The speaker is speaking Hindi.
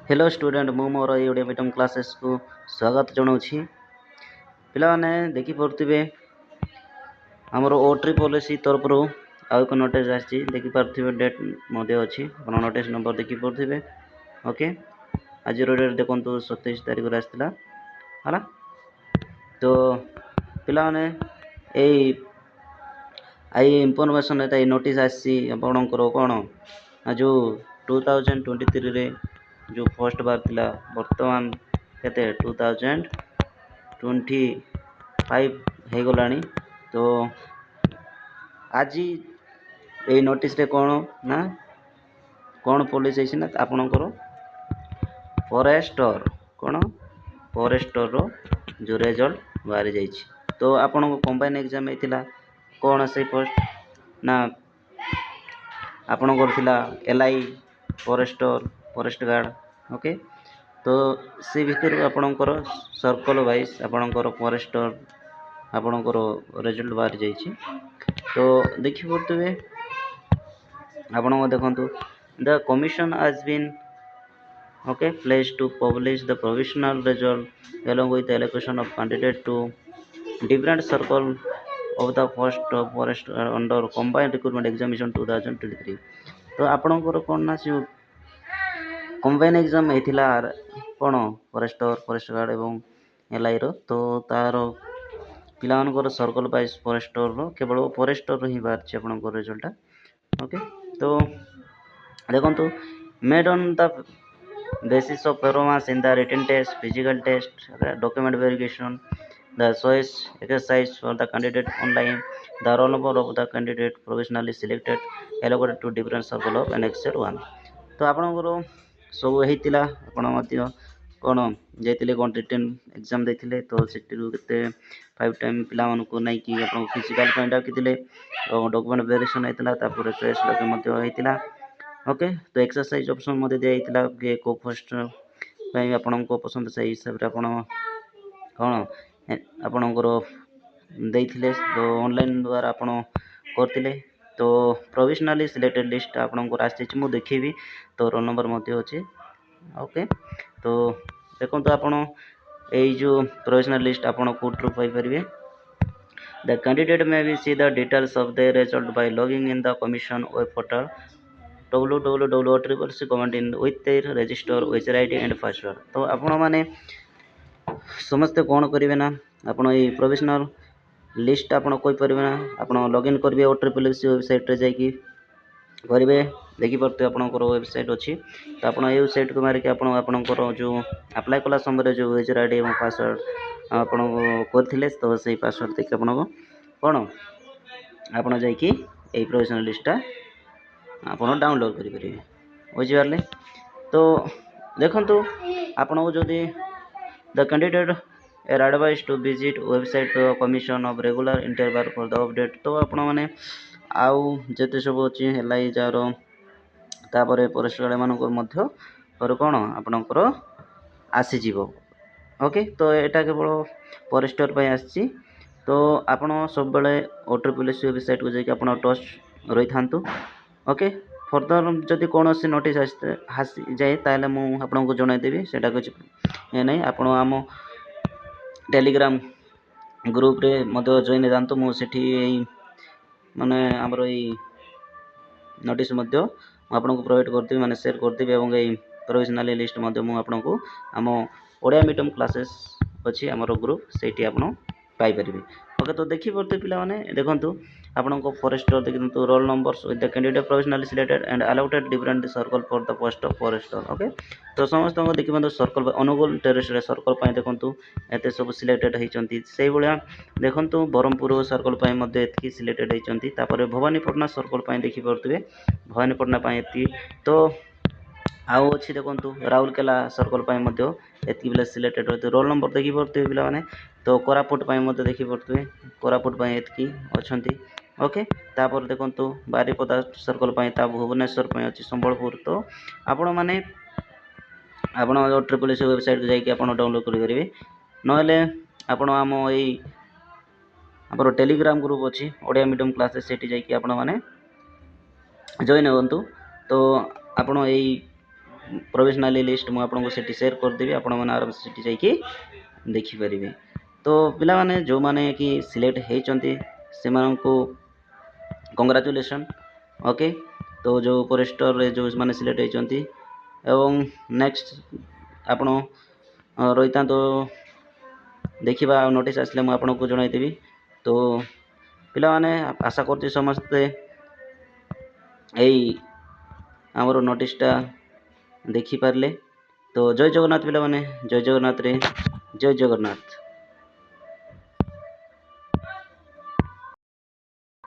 हेलो स्टूडेंट मु मोर ये ओडिया मीडियम क्लासेस को स्वागत जनाऊँ पिलाने देखी पारे आमर ओट्री पॉलिसी तरफ आउ एक नोटिस आसी देखी पारे डेट अच्छी नोटिस नंबर देखी पारे ओके आज डेट देखो 27 तारीख आसाला है तो पिलाने आई इनफॉरमेशन नोटिस आसी आपणकर कौन जो 2023 रे जो फर्स्ट बार थिला वर्तमान केते 2025 हो गलानी तो आज ये नोटिस रे कौन ना कौन पॉलिसी है ना आपणकर फॉरेस्टर कौन फॉरेस्टर रो जो रिजल्ट बाहरी जाइए तो आपण कंबाइन एग्जाम होता कौन से पोस्ट ना आपणकर थिला एलआई फॉरेस्टर फॉरेस्ट गार्ड ओके तो से भितर आपणकर सर्कल वाइज आपणकर फॉरेस्टर आपणकर रिजल्ट बाहरी जाइए तो देखी पारे आपण देखु the commission has been okay pledged to publish the provisional result along with the allocation of candidate to different circle of the first forest under combined recruitment examination 2023 तो आपणकर कौन ना जो कंबाइन एग्जाम होता कौन फॉरेस्टर फॉरेस्ट गार्ड एवं एलआई रो तो तार पिलानकर सर्कल वाइज फॉरेस्टर रो केवल फॉरेस्टर ही बाहर आपणकर रिजल्ट ओके तो देखो made on the basis of performance in the written test, physical test, document verification, the choice exercise for the candidate online, the roll number of the candidate provisionally selected, allocated to different circle of annexed 1. तो आपणकर सब होता आपण कौन जाइए कौन रिटेन एग्जाम देते तो से 5 टाइम पिलाମାନଙ୍କୁ नहीं आप फिजिकाल डाकिले डॉक्यूमेंट वेरिफिकेशन होता चॉइस होता ओके तो एक्सरसाइज ऑप्शन मध्य दिया कि को फर्स्ट आपण पसंद से हिसाब से आपण कौन आपणकर देते तो ऑनलाइन द्वारा आपण करते तो प्रोविजनली सिलेक्टेड लिस्ट आपणकर आसी मुझे देखेबी तो रोल नंबर अच्छे ओके तो देखो आपण यही जो प्रोविजनल लिस्ट आपण कोर्टू पाइपर the candidate may be see the details of the result by logging in the commission web portal www.triplec comment in with their register user ID and password तो आपण माने समस्ते कौन करेंगे ना आपण ये प्रोविजनल लिस्ट आपण कोई परिबे ना आपण लॉगिन करेंगे OTRPLC वेबसाइट रे जाइए करेंगे देखी पारे आपंकर वेबसाइट अच्छी तो आप वेबसाइट को मारिक आपंकर जो अप्लाई कला समय जो यूजर आईडी और पासवर्ड आपण करथिले तो से पासवर्ड देखिए आपण कौन आपण जाइए यही प्रोविजनल लिस्टा आपण डाउनलोड करेंगे बुझिपारे तो देखु आपन को जदि the candidate are advise to visit website commission of regular interval for the update तो आपण मैंने आउ जिते सब अच्छी एलआई जार तापर फॉरेस्ट गार्ड मानकर कौन आपणकर आसीज ओके तो यहाँ केवल फॉरेस्टर पर आसी तो आपण सब बेले OTRPLC वेबसाइट को जाकि आप टच रही था ओके फर्दर जदि कौन सी नोटिस आसी जाए ताले मुझे जनईदेवी से ये नहीं आप आम टेलीग्राम ग्रुप रे मध्य जॉइन जातु मुझे माने आमर यही नोटिस आपको प्रोवाइड करदेवी माने शेयर करदेवी और यही प्रोविजनल लिस्ट आपको आम ओडिया मीडियम क्लासेस अच्छी आमर ग्रुप से पाइपर ओके तो देखी पारे पिलाने देखु आपको फॉरेस्टर देखते roll numbers with the candidate provisionally selected and allotted different circle for the post of forester okay तो समस्त देखी पाते सर्कल अनुगुल टेरिटोरी सर्कल देखु एत सब सिलेक्टेड होती से भाया देखु ब्रह्मपुर सर्कल एति सिलेक्टेड होती भवानीपटना सर्कल देखिपे भवानीपटना एति तो आउ अच्छी देखु राउरकेला सर्कल एति बेले सिलेक्टेड होते रोल नंबर देखी पारे पे तो कोरापुट देखी पारे कोरापुट एति अच्छा ओके तापर देखु बारिपदा सर्कल भुवनेश्वर अच्छी संबलपुर तो आपण मैंने आप OTRPLC वेबसाइट जाकि आप डाउनलोड करेंगे ना आपण आम यही आप टेलीग्राम ग्रुप अच्छी ओडिया मीडियम क्लासेस से जाकि आपण मैंने जॉइन हूँ तो आपण यही ପ୍ରୋଭିଜନାଲି ଲିଷ୍ଟ ମୁଁ ଆପଣଙ୍କୁ ସେଠି ସେୟାର କରିଦେବି, ଆପଣମାନେ ଆରାମସେ ସେଠି ଯାଇକି ଦେଖିପାରିବେ। ତ ପିଲାମାନେ ଯେଉଁମାନେ କି ସିଲେକ୍ଟ ହେଇଛନ୍ତି ସେମାନଙ୍କୁ କଂଗ୍ରାଚୁଲେସନ୍। ଓକେ, ତ ଯେଉଁ ଫରେଷ୍ଟରରେ ଯେଉଁମାନେ ସିଲେକ୍ଟ ହେଇଛନ୍ତି ଏବଂ ନେକ୍ସଟ ଆପଣ ରହିଥାନ୍ତୁ, ଦେଖିବା ଆଉ ନୋଟିସ୍ ଆସିଲେ ମୁଁ ଆପଣଙ୍କୁ ଜଣାଇଦେବି। ତ ପିଲାମାନେ ଆଶା କରୁଛି ସମସ୍ତେ ଏଇ ଆମର ନୋଟିସ୍ଟା ଦେଖିପାରିଲେ। ତ ଜୟ ଜଗନ୍ନାଥ ପିଲାମାନେ, ଜୟ ଜଗନ୍ନାଥରେ ଜୟ ଜଗନ୍ନାଥ।